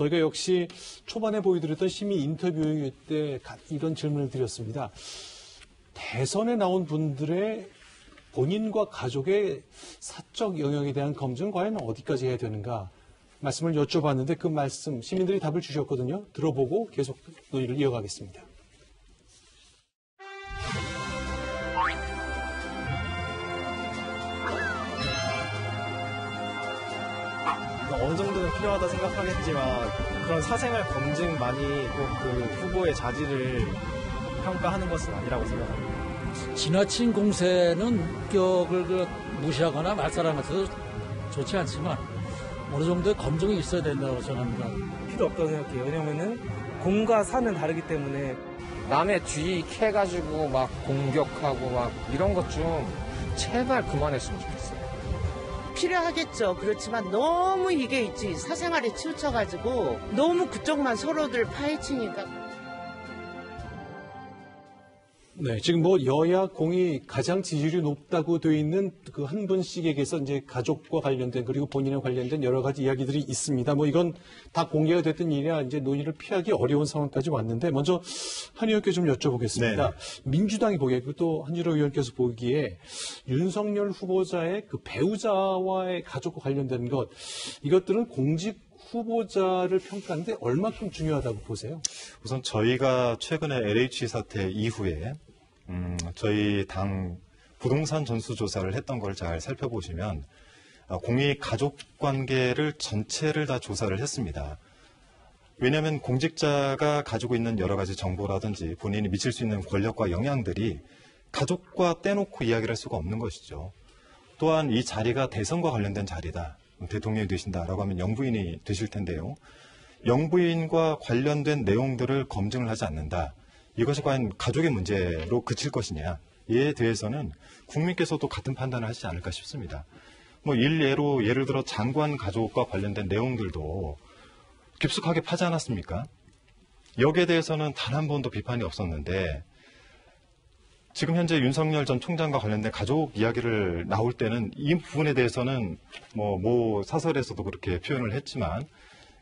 저희가 역시 초반에 보여드렸던 시민 인터뷰 때 이런 질문을 드렸습니다. 대선에 나온 분들의 본인과 가족의 사적 영역에 대한 검증은 과연 어디까지 해야 되는가 말씀을 여쭤봤는데 그 말씀 시민들이 답을 주셨거든요. 들어보고 계속 논의를 이어가겠습니다. 어느 정도는 필요하다 생각하겠지만 그런 사생활 검증만이 꼭 그 후보의 자질을 평가하는 것은 아니라고 생각합니다. 지나친 공세는 격을 무시하거나 말살하는 것도 좋지 않지만 어느 정도의 검증이 있어야 된다고 생각합니다. 필요 없다고 생각해요. 왜냐면은 공과 사는 다르기 때문에 남의 뒤 캐가지고 막 공격하고 막 이런 것 좀 제발 그만했으면 좋겠어요. 필요하겠죠. 그렇지만 너무 이게 있지 사생활에 치우쳐가지고 너무 그쪽만 서로들 파헤치니까. 네, 지금 뭐 여야 공이 가장 지지율이 높다고 돼 있는 그 한 분씩에게서 이제 가족과 관련된 그리고 본인에 관련된 여러 가지 이야기들이 있습니다. 뭐 이건 다 공개가 됐던 일이라 이제 논의를 피하기 어려운 상황까지 왔는데 먼저 한 의원께 좀 여쭤보겠습니다. 네. 민주당이 보기에 그리고 또 한준호 의원께서 보기에 윤석열 후보자의 그 배우자와의 가족과 관련된 것 이것들은 공직 후보자를 평가하는데 얼마큼 중요하다고 보세요? 우선 저희가 최근에 LH 사태 이후에 저희 당 부동산 전수조사를 했던 걸 잘 살펴보시면 공익 가족 관계를 전체를 다 조사를 했습니다. 왜냐하면 공직자가 가지고 있는 여러 가지 정보라든지 본인이 미칠 수 있는 권력과 영향들이 가족과 떼놓고 이야기를 할 수가 없는 것이죠. 또한 이 자리가 대선과 관련된 자리다. 대통령이 되신다라고 하면 영부인이 되실 텐데요. 영부인과 관련된 내용들을 검증을 하지 않는다. 이것이 과연 가족의 문제로 그칠 것이냐. 이에 대해서는 국민께서도 같은 판단을 하시지 않을까 싶습니다. 뭐 일례로 예를 들어 장관 가족과 관련된 내용들도 깊숙하게 파지 않았습니까? 여기에 대해서는 단 한 번도 비판이 없었는데 지금 현재 윤석열 전 총장과 관련된 가족 이야기를 나올 때는 이 부분에 대해서는 뭐 사설에서도 그렇게 표현을 했지만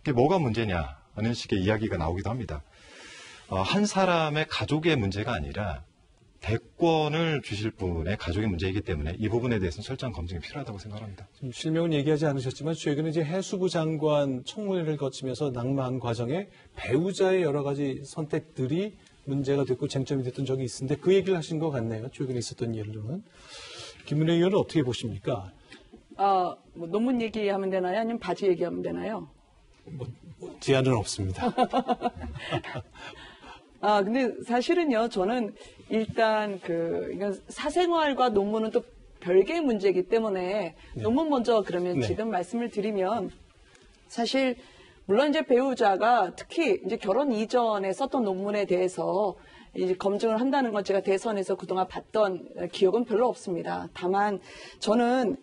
이게 뭐가 문제냐 하는 식의 이야기가 나오기도 합니다. 한 사람의 가족의 문제가 아니라 대권을 주실 분의 가족의 문제이기 때문에 이 부분에 대해서는 철저한 검증이 필요하다고 생각합니다. 실명은 얘기하지 않으셨지만 최근에 이제 해수부 장관 청문회를 거치면서 낙마한 과정에 배우자의 여러 가지 선택들이 문제가 됐고 쟁점이 됐던 적이 있는데 그 얘기를 하신 것 같네요. 최근에 있었던 일로는. 김은혜 의원은 어떻게 보십니까? 뭐 논문 얘기하면 되나요? 아니면 바지 얘기하면 되나요? 제한은 없습니다. 근데 사실은요, 저는 일단 이건 사생활과 논문은 또 별개의 문제이기 때문에 네. 논문 먼저 그러면 네. 지금 말씀을 드리면 사실 물론 이제 배우자가 특히 이제 결혼 이전에 썼던 논문에 대해서 이제 검증을 한다는 건 제가 대선에서 그동안 봤던 기억은 별로 없습니다. 다만 저는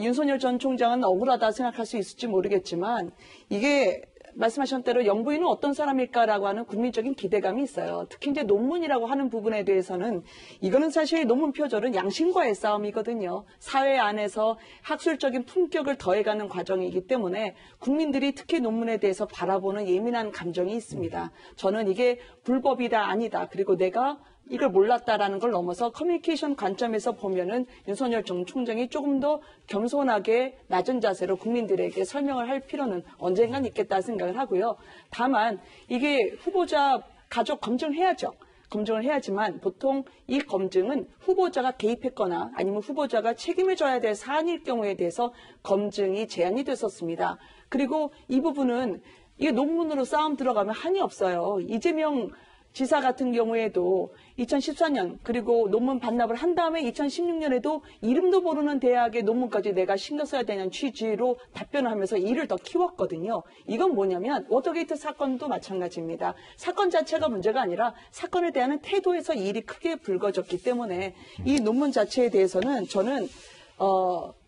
윤석열 전 총장은 억울하다 생각할 수 있을지 모르겠지만 이게 말씀하신 대로 영부인은 어떤 사람일까라고 하는 국민적인 기대감이 있어요. 특히 이제 논문이라고 하는 부분에 대해서는 이거는 사실 논문 표절은 양심과의 싸움이거든요. 사회 안에서 학술적인 품격을 더해가는 과정이기 때문에 국민들이 특히 논문에 대해서 바라보는 예민한 감정이 있습니다. 저는 이게 불법이다 아니다. 그리고 내가 이걸 몰랐다라는 걸 넘어서 커뮤니케이션 관점에서 보면은 윤석열 전 총장이 조금 더 겸손하게 낮은 자세로 국민들에게 설명을 할 필요는 언젠간 있겠다 생각을 하고요. 다만 이게 후보자 가족 검증해야죠. 검증을 해야지만 보통 이 검증은 후보자가 개입했거나 아니면 후보자가 책임을 져야 될 사안일 경우에 대해서 검증이 제한이 됐었습니다. 그리고 이 부분은 이게 논문으로 싸움 들어가면 한이 없어요. 이재명 지사 같은 경우에도 2014년 그리고 논문 반납을 한 다음에 2016년에도 이름도 모르는 대학의 논문까지 내가 신경 써야 되는 취지로 답변을 하면서 일을 더 키웠거든요. 이건 뭐냐면 워터게이트 사건도 마찬가지입니다. 사건 자체가 문제가 아니라 사건에 대한 태도에서 일이 크게 불거졌기 때문에 이 논문 자체에 대해서는 저는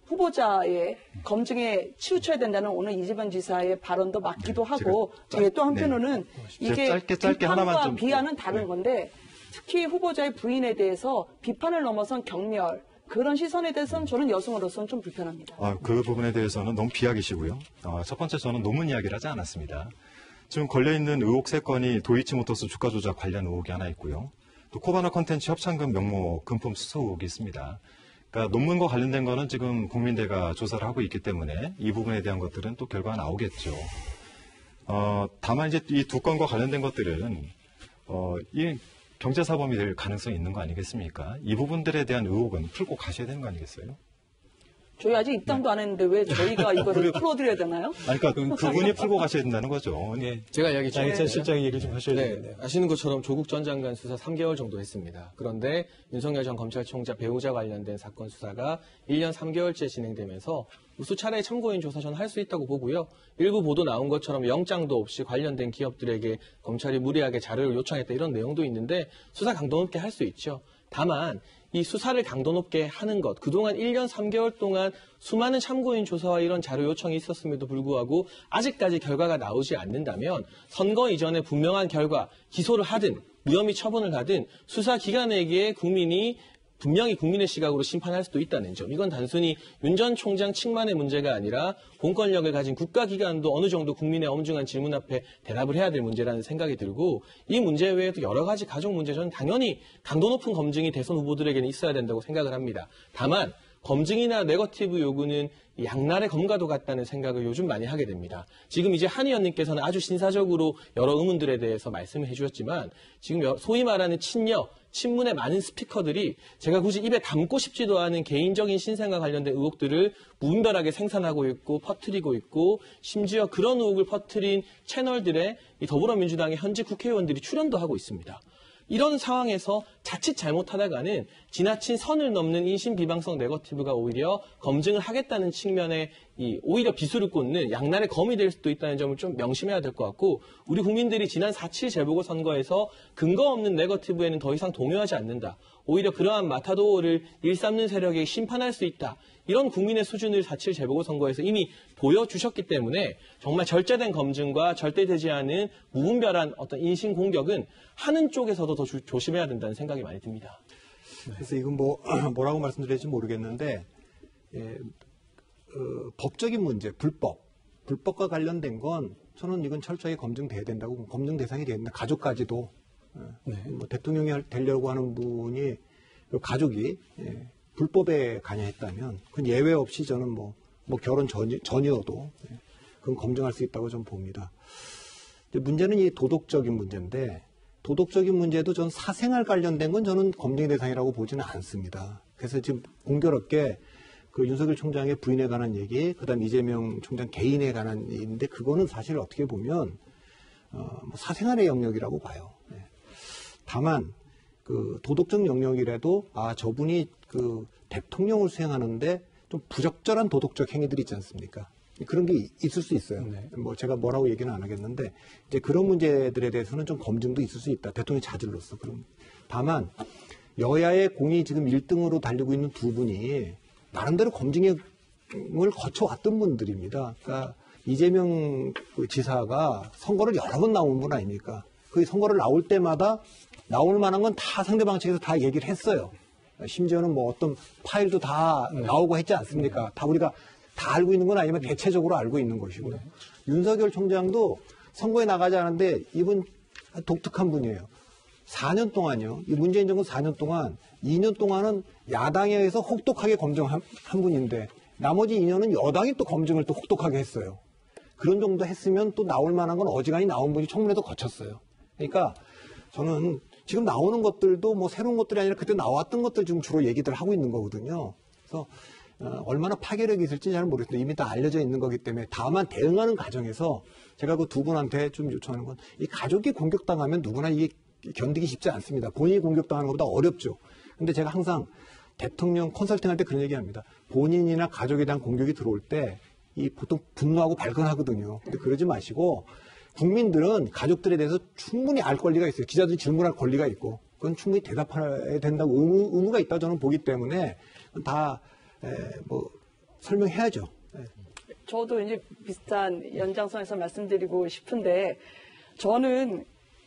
후보자의 검증에 치우쳐야 된다는 오늘 이재명 지사의 발언도 맞기도 하고 또 한편으로는 이게 비판과 비하는 다른 건데 특히 후보자의 부인에 대해서 비판을 넘어선 경멸 그런 시선에 대해서는 저는 여성으로서는 좀 불편합니다. 그 부분에 대해서는 너무 비약이시고요. 첫 번째 저는 논문 이야기를 하지 않았습니다. 지금 걸려있는 의혹 3건이 도이치모터스 주가 조작 관련 의혹이 하나 있고요. 또 코바나 컨텐츠 협찬금 명목 금품 수수 의혹이 있습니다. 그러니까 논문과 관련된 거는 지금 국민대가 조사를 하고 있기 때문에 이 부분에 대한 것들은 또 결과가 나오겠죠. 다만 이제 이 2건과 관련된 것들은 이 경제사범이 될 가능성이 있는 거 아니겠습니까? 이 부분들에 대한 의혹은 풀고 가셔야 되는 거 아니겠어요? 저희 아직 입당도 안 했는데 왜 저희가 이거를 풀어드려야 되나요? 그러니까 그분이 풀고 가셔야 된다는 거죠. 네, 제가 이야기 좀 양희찬 실장이 얘기를 좀 하셔야 되는데. 네, 아시는 것처럼 조국 전 장관 수사 3개월 정도 했습니다. 그런데 윤석열 전 검찰총장 배우자 관련된 사건 수사가 1년 3개월째 진행되면서 수차례 참고인 조사 저는 할 수 있다고 보고요. 일부 보도 나온 것처럼 영장도 없이 관련된 기업들에게 검찰이 무리하게 자료를 요청했다 이런 내용도 있는데 수사 강도 높게 할 수 있죠. 다만 이 수사를 강도 높게 하는 것, 그동안 1년 3개월 동안 수많은 참고인 조사와 이런 자료 요청이 있었음에도 불구하고 아직까지 결과가 나오지 않는다면 선거 이전에 분명한 결과, 기소를 하든 무혐의 처분을 하든 수사기관에게 국민이 분명히 국민의 시각으로 심판할 수도 있다는 점. 이건 단순히 윤 전 총장 측만의 문제가 아니라 공권력을 가진 국가기관도 어느 정도 국민의 엄중한 질문 앞에 대답을 해야 될 문제라는 생각이 들고 이 문제 외에도 여러 가지 가족 문제 저는 당연히 강도 높은 검증이 대선 후보들에게는 있어야 된다고 생각을 합니다. 다만 검증이나 네거티브 요구는 양날의 검과도 같다는 생각을 요즘 많이 하게 됩니다. 지금 이제 한 의원님께서는 아주 신사적으로 여러 의문들에 대해서 말씀을 해주셨지만 지금 소위 말하는 친문의 많은 스피커들이 제가 굳이 입에 담고 싶지도 않은 개인적인 신상과 관련된 의혹들을 무분별하게 생산하고 있고 퍼뜨리고 있고 심지어 그런 의혹을 퍼뜨린 채널들에 이 더불어민주당의 현직 국회의원들이 출연도 하고 있습니다. 이런 상황에서 자칫 잘못하다가는 지나친 선을 넘는 인신비방성 네거티브가 오히려 검증을 하겠다는 측면에 오히려 비수를 꽂는 양날의 검이 될 수도 있다는 점을 좀 명심해야 될 것 같고 우리 국민들이 지난 4.7 재보궐선거에서 근거 없는 네거티브에는 더 이상 동요하지 않는다. 오히려 그러한 마타도어를 일삼는 세력에게 심판할 수 있다. 이런 국민의 수준을 4.7 재보궐선거에서 이미 보여주셨기 때문에 정말 절제된 검증과 절대되지 않은 무분별한 어떤 인신 공격은 하는 쪽에서도 더 조심해야 된다는 생각이 많이 듭니다. 그래서 이건 뭐라고 말씀드릴지 모르겠는데 법적인 문제, 불법과 관련된 건 저는 이건 철저히 검증돼야 된다고 검증 대상이 돼야 된다. 가족까지도 뭐 대통령이 되려고 하는 분이 가족이 불법에 관여했다면 그건 예외 없이 저는 뭐 결혼 전이어도 그건 검증할 수 있다고 저는 봅니다. 근데 문제는 이 도덕적인 문제인데 도덕적인 문제도 전 사생활 관련된 건 저는 검증 대상이라고 보지는 않습니다. 그래서 지금 공교롭게 그 윤석열 총장의 부인에 관한 얘기, 그다음 이재명 총장 개인에 관한 얘기인데 그거는 사실 어떻게 보면 사생활의 영역이라고 봐요. 다만 그 도덕적 영역이라도 저분이 그 대통령을 수행하는데 좀 부적절한 도덕적 행위들이 있지 않습니까? 그런 게 있을 수 있어요. 뭐 제가 뭐라고 얘기는 안 하겠는데 이제 그런 문제들에 대해서는 좀 검증도 있을 수 있다. 대통령 자질로서. 그럼 다만 여야의 공이 지금 1등으로 달리고 있는 두 분이 나름대로 검증을 거쳐왔던 분들입니다. 그러니까 이재명 지사가 선거를 여러 번 나온 분 아닙니까? 그 선거를 나올 때마다 나올 만한 건 다 상대방 측에서 다 얘기를 했어요. 심지어는 뭐 어떤 파일도 다 나오고 했지 않습니까? 다 우리가 다 알고 있는 건 아니지만 대체적으로 알고 있는 것이고요. 윤석열 총장도 선거에 나가지 않았는데 이분 독특한 분이에요. 4년 동안요. 이 문재인 정부 4년 동안 2년 동안은 야당에 의해서 혹독하게 검증한 분인데 나머지 2년은 여당이 또 검증을 또 혹독하게 했어요. 그런 정도 했으면 또 나올 만한 건 어지간히 나온 분이 청문회도 거쳤어요. 그러니까 저는 지금 나오는 것들도 뭐 새로운 것들이 아니라 그때 나왔던 것들 지금 주로 얘기들 하고 있는 거거든요. 그래서 얼마나 파괴력이 있을지 잘 모르겠는데 이미 다 알려져 있는 거기 때문에 다만 대응하는 과정에서 제가 그 두 분한테 좀 요청하는 건 이 가족이 공격당하면 누구나 이게 견디기 쉽지 않습니다. 본인이 공격당하는 것보다 어렵죠. 근데 제가 항상 대통령 컨설팅할 때 그런 얘기합니다. 본인이나 가족에 대한 공격이 들어올 때 이 보통 분노하고 발끈하거든요. 근데 그러지 마시고 국민들은 가족들에 대해서 충분히 알 권리가 있어요. 기자들이 질문할 권리가 있고 그건 충분히 대답해야 된다고 의무가 있다 저는 보기 때문에 다 뭐 설명해야죠. 저도 이제 비슷한 연장선에서 말씀드리고 싶은데 저는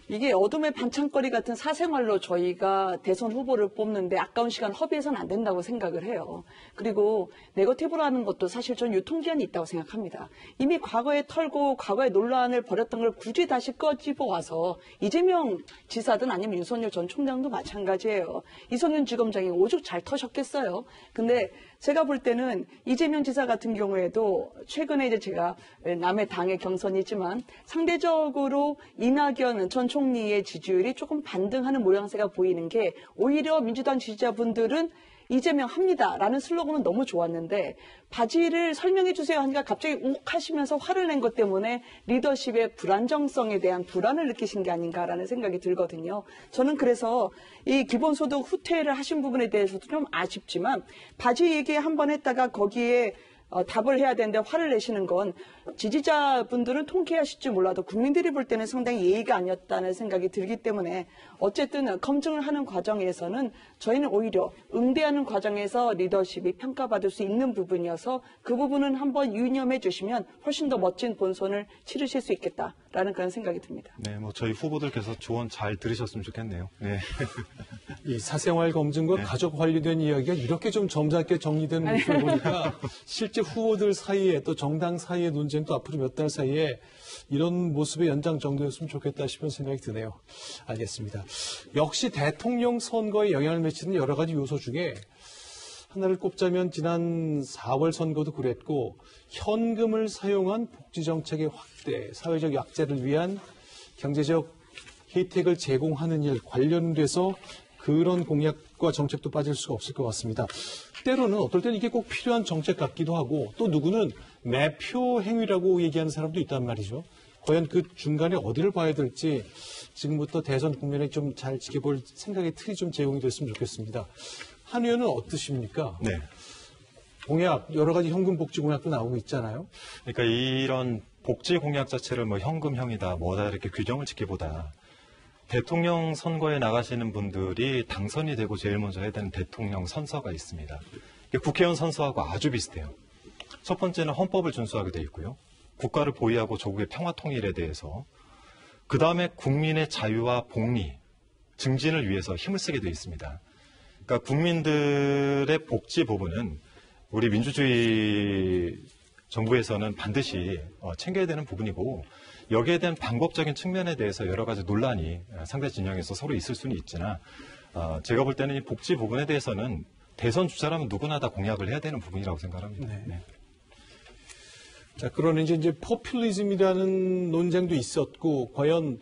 이게 어둠의 반찬거리 같은 사생활로 저희가 대선 후보를 뽑는데 아까운 시간 허비해서는 안 된다고 생각을 해요. 그리고 네거티브라는 것도 사실 전 유통기한이 있다고 생각합니다. 이미 과거에 털고 과거에 논란을 벌였던 걸 굳이 다시 꺼집어 와서 이재명 지사든 아니면 윤석열 전 총장도 마찬가지예요. 이성윤 지검장이 오죽 잘 터셨겠어요. 근데 제가 볼 때는 이재명 지사 같은 경우에도 최근에 이제 제가 남의 당의 경선이지만 상대적으로 이낙연 전 총리의 지지율이 조금 반등하는 모양새가 보이는 게 오히려 민주당 지지자분들은 이재명 합니다라는 슬로건은 너무 좋았는데 바지를 설명해 주세요 하니까 갑자기 욱 하시면서 화를 낸 것 때문에 리더십의 불안정성에 대한 불안을 느끼신 게 아닌가라는 생각이 들거든요. 저는 그래서 이 기본소득 후퇴를 하신 부분에 대해서도 좀 아쉽지만 바지 얘기 한번 했다가 거기에 답을 해야 되는데 화를 내시는 건 지지자분들은 통쾌하실지 몰라도 국민들이 볼 때는 상당히 예의가 아니었다는 생각이 들기 때문에 어쨌든 검증을 하는 과정에서는 저희는 오히려 응대하는 과정에서 리더십이 평가받을 수 있는 부분이어서 그 부분은 한번 유념해 주시면 훨씬 더 멋진 본선을 치르실 수 있겠다라는 그런 생각이 듭니다. 네, 뭐 저희 후보들께서 조언 잘 들으셨으면 좋겠네요. 네. 이 사생활 검증과 가족 관련된 이야기가 이렇게 좀 점잖게 정리되는 모습을 보니까 실제 후보들 사이에 또 정당 사이의 논쟁도 앞으로 몇 달 사이에 이런 모습의 연장 정도였으면 좋겠다 싶은 생각이 드네요. 알겠습니다. 역시 대통령 선거에 영향을 미치는 여러 가지 요소 중에 하나를 꼽자면 지난 4월 선거도 그랬고 현금을 사용한 복지정책의 확대, 사회적 약자를 위한 경제적 혜택을 제공하는 일 관련돼서 그런 공약과 정책도 빠질 수가 없을 것 같습니다. 때로는 어떨 때는 이게 꼭 필요한 정책 같기도 하고 또 누구는 매표 행위라고 얘기하는 사람도 있단 말이죠. 과연 그 중간에 어디를 봐야 될지 지금부터 대선 국면에 좀 잘 지켜볼 생각의 틀이 좀 제공이 됐으면 좋겠습니다. 한 의원은 어떠십니까? 네. 공약, 여러 가지 현금 복지 공약도 나오고 있잖아요. 그러니까 이런 복지 공약 자체를 뭐 현금형이다, 뭐다 이렇게 규정을 지키보다 대통령 선거에 나가시는 분들이 당선이 되고 제일 먼저 해야 되는 대통령 선서가 있습니다. 국회의원 선서하고 아주 비슷해요. 첫 번째는 헌법을 준수하게 돼 있고요. 국가를 보위하고 조국의 평화 통일에 대해서 그 다음에 국민의 자유와 복리, 증진을 위해서 힘을 쓰게 돼 있습니다. 그러니까 국민들의 복지 부분은 우리 민주주의 정부에서는 반드시 챙겨야 되는 부분이고 여기에 대한 방법적인 측면에 대해서 여러 가지 논란이 상대 진영에서 서로 있을 수는 있지만 제가 볼 때는 이 복지 부분에 대해서는 대선 주자라면 누구나 다 공약을 해야 되는 부분이라고 생각합니다. 네. 네. 자, 그러니 이제 포퓰리즘이라는 논쟁도 있었고, 과연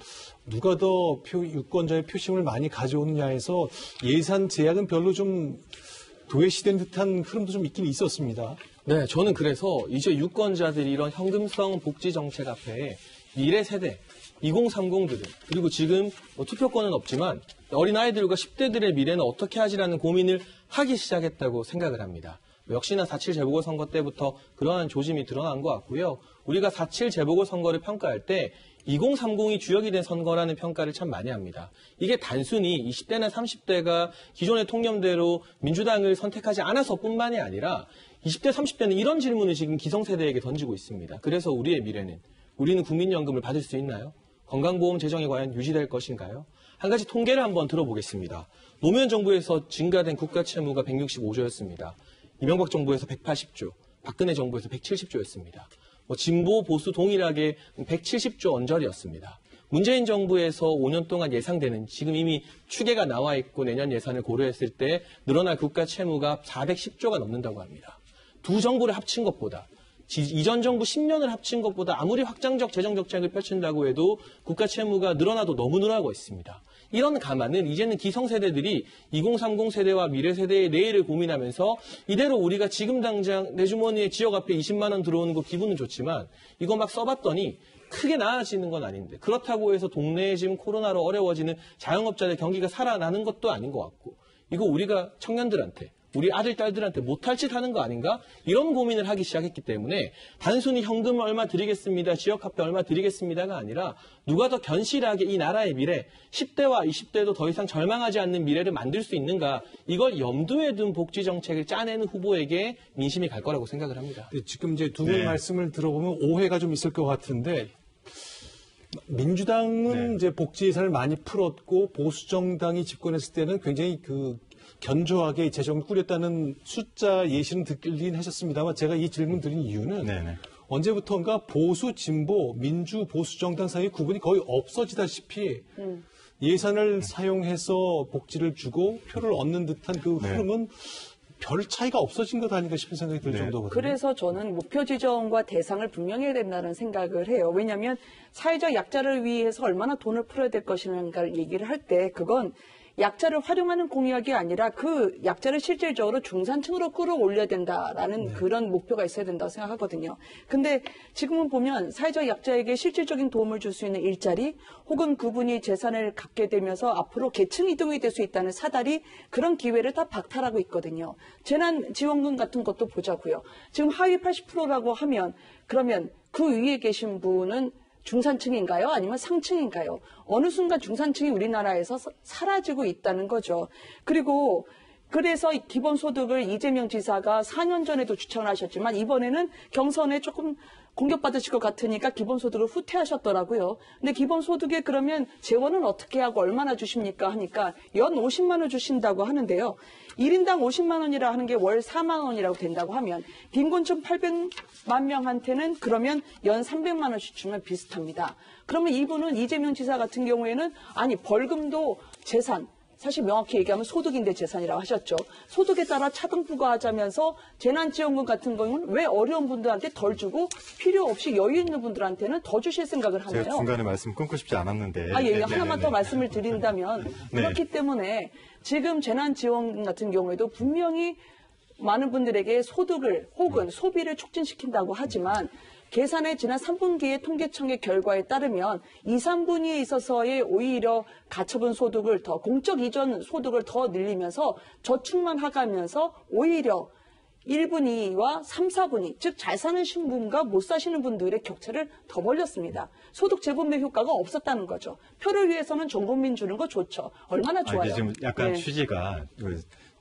누가 더 유권자의 표심을 많이 가져오느냐에서 예산 제약은 별로 좀 도외시된 듯한 흐름도 좀 있긴 있었습니다. 네, 저는 그래서 이제 유권자들이 이런 현금성 복지 정책 앞에 미래 세대, 2030들은 그리고 지금 투표권은 없지만 어린아이들과 10대들의 미래는 어떻게 하지라는 고민을 하기 시작했다고 생각을 합니다. 역시나 4.7 재보궐선거 때부터 그러한 조짐이 드러난 것 같고요. 우리가 4.7 재보궐선거를 평가할 때 2030이 주역이 된 선거라는 평가를 참 많이 합니다. 이게 단순히 20대나 30대가 기존의 통념대로 민주당을 선택하지 않아서뿐만이 아니라 20대, 30대는 이런 질문을 지금 기성세대에게 던지고 있습니다. 그래서 우리의 미래는, 우리는 국민연금을 받을 수 있나요? 건강보험 재정이 과연 유지될 것인가요? 한 가지 통계를 한번 들어보겠습니다. 노무현 정부에서 증가된 국가 채무가 165조였습니다. 이명박 정부에서 180조, 박근혜 정부에서 170조였습니다. 진보, 보수 동일하게 170조 언저리였습니다. 문재인 정부에서 5년 동안 예상되는 지금 이미 추계가 나와 있고 내년 예산을 고려했을 때 늘어날 국가 채무가 410조가 넘는다고 합니다. 두 정부를 합친 것보다 이전 정부 10년을 합친 것보다 아무리 확장적 재정 정책을 펼친다고 해도 국가 채무가 늘어나도 너무 늘어나고 있습니다. 이런 감안은 이제는 기성세대들이 2030 세대와 미래 세대의 내일을 고민하면서 이대로 우리가 지금 당장 내 주머니에 지역 앞에 20만 원 들어오는 거 기분은 좋지만 이거 막 써봤더니 크게 나아지는 건 아닌데 그렇다고 해서 동네에 지금 코로나로 어려워지는 자영업자들 경기가 살아나는 것도 아닌 것 같고 이거 우리가 청년들한테 우리 아들, 딸들한테 못할 짓 하는 거 아닌가? 이런 고민을 하기 시작했기 때문에 단순히 현금 얼마 드리겠습니다, 지역화폐 얼마 드리겠습니다가 아니라 누가 더 견실하게 이 나라의 미래, 10대와 20대도 더 이상 절망하지 않는 미래를 만들 수 있는가? 이걸 염두에 둔 복지 정책을 짜내는 후보에게 민심이 갈 거라고 생각을 합니다. 네, 지금 이제 두 분 말씀을 들어보면 오해가 좀 있을 것 같은데 민주당은 네. 이제 복지 예산을 많이 풀었고 보수 정당이 집권했을 때는 굉장히 견조하게 재정을 꾸렸다는 숫자 예시는 듣긴 하셨습니다만 제가 이 질문 드린 이유는 네네. 언제부턴가 보수, 진보, 민주, 보수 정당 사이의 구분이 거의 없어지다시피 예산을 사용해서 복지를 주고 표를 얻는 듯한 그 네. 흐름은 별 차이가 없어진 것 아닌가 싶은 생각이 들 네. 정도거든요. 그래서 저는 목표 지정과 대상을 분명히 해야 된다는 생각을 해요. 왜냐하면 사회적 약자를 위해서 얼마나 돈을 풀어야 될 것인가를 얘기를 할 때 그건 약자를 활용하는 공약이 아니라 그 약자를 실질적으로 중산층으로 끌어올려야 된다라는 그런 목표가 있어야 된다고 생각하거든요. 근데 지금은 보면 사회적 약자에게 실질적인 도움을 줄 수 있는 일자리 혹은 그분이 재산을 갖게 되면서 앞으로 계층 이동이 될 수 있다는 사다리 그런 기회를 다 박탈하고 있거든요. 재난지원금 같은 것도 보자고요. 지금 하위 80%라고 하면 그러면 그 위에 계신 분은 중산층인가요? 아니면 상층인가요? 어느 순간 중산층이 우리나라에서 사라지고 있다는 거죠. 그리고 그래서 기본소득을 이재명 지사가 4년 전에도 주창을 하셨지만 이번에는 경선에 조금 공격받으실 것 같으니까 기본소득을 후퇴하셨더라고요. 근데 기본소득에 그러면 재원은 어떻게 하고 얼마나 주십니까 하니까 연 50만 원 주신다고 하는데요. 1인당 50만 원이라 하는 게 월 4만 원이라고 된다고 하면 빈곤층 800만 명한테는 그러면 연 300만 원씩 주면 비슷합니다. 그러면 이분은 이재명 지사 같은 경우에는 아니 벌금도 재산 사실 명확히 얘기하면 소득인데 재산이라고 하셨죠. 소득에 따라 차등 부과하자면서 재난지원금 같은 경우는 왜 어려운 분들한테 덜 주고 필요 없이 여유 있는 분들한테는 더 주실 생각을 하나요? 제가 중간에 말씀 끊고 싶지 않았는데. 예, 하나만 더 말씀을 드린다면 네. 그렇기 때문에 지금 재난지원금 같은 경우에도 분명히 많은 분들에게 소득을 혹은 소비를 촉진시킨다고 하지만 계산의 지난 3분기의 통계청의 결과에 따르면 2, 3분기에 있어서의 오히려 가처분 소득을 더 공적 이전 소득을 더 늘리면서 저축만 하가면서 오히려 1분위, 2위와 3, 4분위, 즉 잘 사는 분과 못 사시는 분들의 격차를 더 벌렸습니다. 소득 재분배 효과가 없었다는 거죠. 표를 위해서는 전 국민 주는 거 좋죠. 얼마나 좋아요. 이게 지금 약간 네. 취지가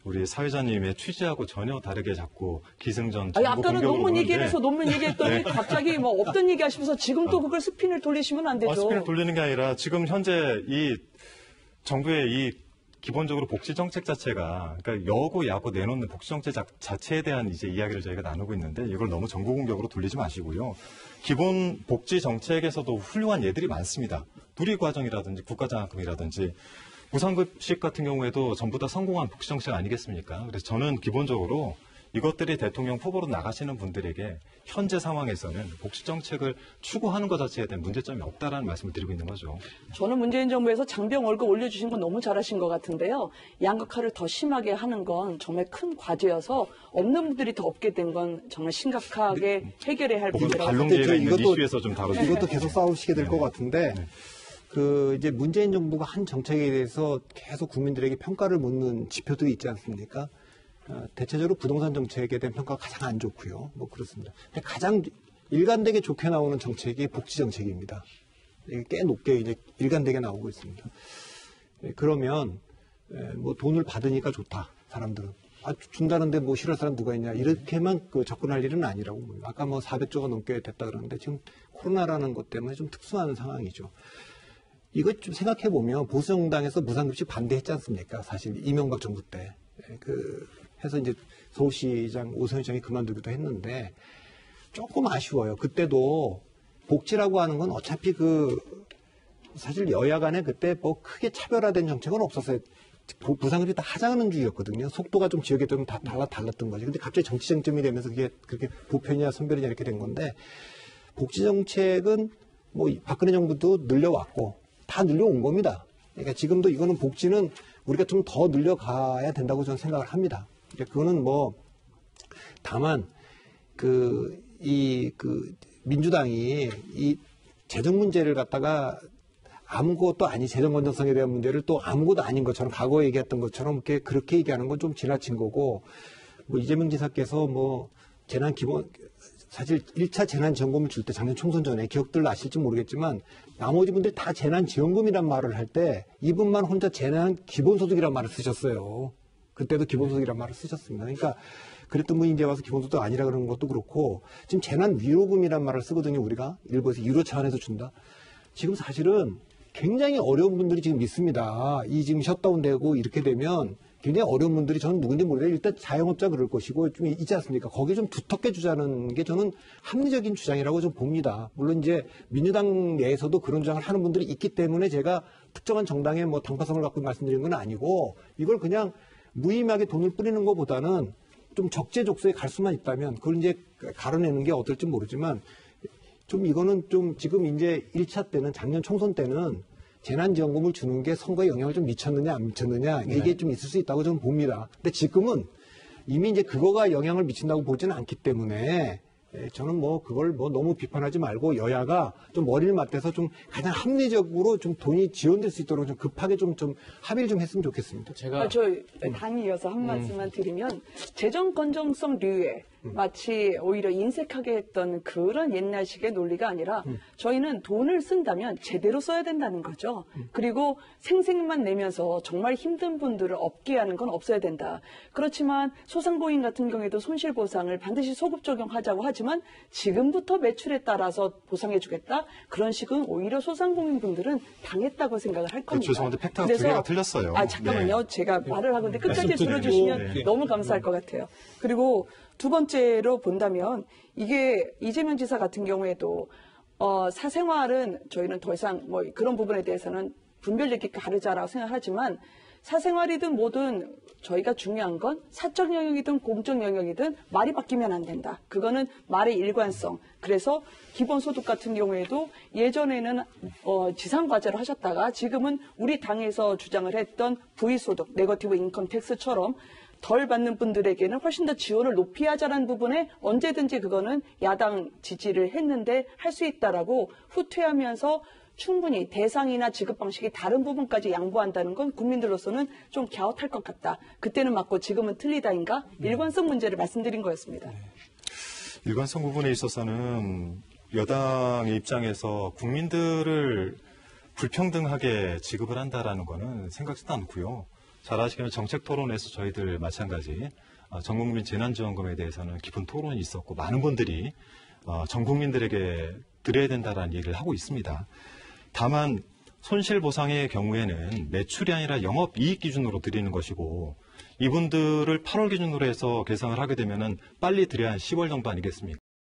우리 사회자님의 취지하고 전혀 다르게 자꾸 기승전 아니, 정보 아까는 공격으로 논문 얘기를 보는데 해서 논문 얘기했더니 네. 갑자기 뭐 없던 얘기 하시면서 지금 또 그걸 스핀을 돌리시면 안 되죠. 스핀을 돌리는 게 아니라 지금 현재 이 정부의 이 기본적으로 복지 정책 자체가 그러니까 여고 야고 내놓는 복지 정책 자체에 대한 이제 이야기를 저희가 나누고 있는데 이걸 너무 정보 공격으로 돌리지 마시고요. 기본 복지 정책에서도 훌륭한 예들이 많습니다. 누리과정이라든지 국가장학금이라든지 무상급식 같은 경우에도 전부 다 성공한 복지 정책 아니겠습니까? 그래서 저는 기본적으로 이것들이 대통령 후보로 나가시는 분들에게 현재 상황에서는 복지 정책을 추구하는 것 자체에 대한 문제점이 없다라는 말씀을 드리고 있는 거죠. 저는 문재인 정부에서 장병 월급 올려주신 건 너무 잘하신 것 같은데요. 양극화를 더 심하게 하는 건 정말 큰 과제여서 없는 분들이 더 없게 된 건 정말 심각하게 해결해야 할 문제라고 반론기회가 있는 이것도- 이슈에서 좀 다뤄주세요. 이것도 계속 싸우시게 될 것 같은데, 이제 문재인 정부가 한 정책에 대해서 계속 국민들에게 평가를 묻는 지표들이 있지 않습니까? 대체적으로 부동산 정책에 대한 평가가 가장 안 좋고요. 뭐 그렇습니다. 근데 가장 일관되게 좋게 나오는 정책이 복지 정책입니다. 이게 꽤 높게 이제 일관되게 나오고 있습니다. 그러면 뭐 돈을 받으니까 좋다. 사람들은. 준다는데 뭐 싫어할 사람 누가 있냐. 이렇게만 접근할 일은 아니라고 봅니다. 아까 뭐 400조가 넘게 됐다 그러는데 지금 코로나라는 것 때문에 좀 특수한 상황이죠. 이거 좀 생각해 보면 보수 정당에서 무상급식 반대했지 않습니까? 사실 이명박 정부 때. 해서 이제 서울시장 오선희 시장이 그만두기도 했는데 조금 아쉬워요. 그때도 복지라고 하는 건 어차피 사실 여야 간에 그때 뭐 크게 차별화된 정책은 없었어요. 무상급식 다 하자는 주의였거든요. 속도가 좀 지역에 따르면 다 달랐던 거지. 근데 갑자기 정치 쟁점이 되면서 그게 그렇게 보편이냐 선별이냐 이렇게 된 건데 복지 정책은 뭐 박근혜 정부도 늘려왔고 다 늘려온 겁니다. 그러니까 지금도 이거는 복지는 우리가 좀 더 늘려가야 된다고 저는 생각을 합니다. 그거는 뭐 다만 민주당이 이 재정 문제를 갖다가 아무것도 아닌 재정 건전성에 대한 문제를 또 아무것도 아닌 것처럼 과거에 얘기했던 것처럼 그렇게 얘기하는 건 좀 지나친 거고 뭐 이재명 지사께서 뭐 사실 1차 재난지원금을 줄 때 작년 총선 전에 기억들 나실지 모르겠지만 나머지 분들이 다 재난지원금이란 말을 할 때 이분만 혼자 재난기본소득이란 말을 쓰셨어요. 그때도 기본소득이란 말을 쓰셨습니다. 그러니까 그랬던 분이 이제 와서 기본소득 아니라 그러는 것도 그렇고 지금 재난위로금이란 말을 쓰거든요. 우리가 일부에서 유로 차원에서 준다. 지금 사실은 굉장히 어려운 분들이 지금 있습니다. 이 지금 셧다운되고 이렇게 되면 굉장히 어려운 분들이 저는 누군지 모르겠어요. 일단 자영업자 그럴 것이고 좀 있지 않습니까? 거기에 좀 두텁게 주자는 게 저는 합리적인 주장이라고 좀 봅니다. 물론 이제 민주당 내에서도 그런 주장을 하는 분들이 있기 때문에 제가 특정한 정당의 뭐 당파성을 갖고 말씀드리는 건 아니고 이걸 그냥 무의미하게 돈을 뿌리는 것보다는 좀 적재적소에 갈 수만 있다면 그걸 이제 가려내는 게 어떨지 모르지만 좀 이거는 좀 지금 이제 1차 때는 작년 총선 때는 재난지원금을 주는 게 선거에 영향을 좀 미쳤느냐 안 미쳤느냐 이게 좀 있을 수 있다고 저는 봅니다. 근데 지금은 이미 이제 그거가 영향을 미친다고 보지는 않기 때문에 저는 뭐 그걸 뭐 너무 비판하지 말고 여야가 좀 머리를 맞대서 좀 가장 합리적으로 좀 돈이 지원될 수 있도록 좀 급하게 좀 합의를 좀 했으면 좋겠습니다. 제가 저 당이 이어서 한 말씀만 드리면 재정 건전성류에 마치 오히려 인색하게 했던 그런 옛날식의 논리가 아니라 저희는 돈을 쓴다면 제대로 써야 된다는 거죠. 그리고 생색만 내면서 정말 힘든 분들을 없게 하는 건 없어야 된다. 그렇지만 소상공인 같은 경우에도 손실보상을 반드시 소급 적용하자고 하지만 지금부터 매출에 따라서 보상해주겠다? 그런 식은 오히려 소상공인 분들은 당했다고 생각을 할 겁니다. 죄송한데 팩트가 두 개가 틀렸어요. 잠깐만요. 네. 제가 말을 하고 있는데 끝까지 말씀 들어주시면 드리고, 너무 감사할 것 같아요. 그리고 두 번째로 본다면 이게 이재명 지사 같은 경우에도 사생활은 저희는 더 이상 뭐 그런 부분에 대해서는 분별 있게 가르자라고 생각하지만 사생활이든 뭐든 저희가 중요한 건 사적 영역이든 공적 영역이든 말이 바뀌면 안 된다. 그거는 말의 일관성. 그래서 기본소득 같은 경우에도 예전에는 지상과제로 하셨다가 지금은 우리 당에서 주장을 했던 V소득, 네거티브 인컴 텍스처럼 덜 받는 분들에게는 훨씬 더 지원을 높이 하자라는 부분에 언제든지 그거는 야당 지지를 했는데 할 수 있다라고 후퇴하면서 충분히 대상이나 지급 방식이 다른 부분까지 양보한다는 건 국민들로서는 좀 갸웃할 것 같다. 그때는 맞고 지금은 틀리다인가? 일관성 문제를 말씀드린 거였습니다. 일관성 부분에 있어서는 여당의 입장에서 국민들을 불평등하게 지급을 한다라는 거는 생각지도 않고요. 잘 아시겠지만 정책 토론에서 저희들 마찬가지 전국민 재난지원금에 대해서는 깊은 토론이 있었고 많은 분들이 전 국민들에게 드려야 된다라는 얘기를 하고 있습니다. 다만 손실보상의 경우에는 매출이 아니라 영업이익 기준으로 드리는 것이고 이분들을 8월 기준으로 해서 계산을 하게 되면은 빨리 드려야 한 10월 정도 아니겠습니까?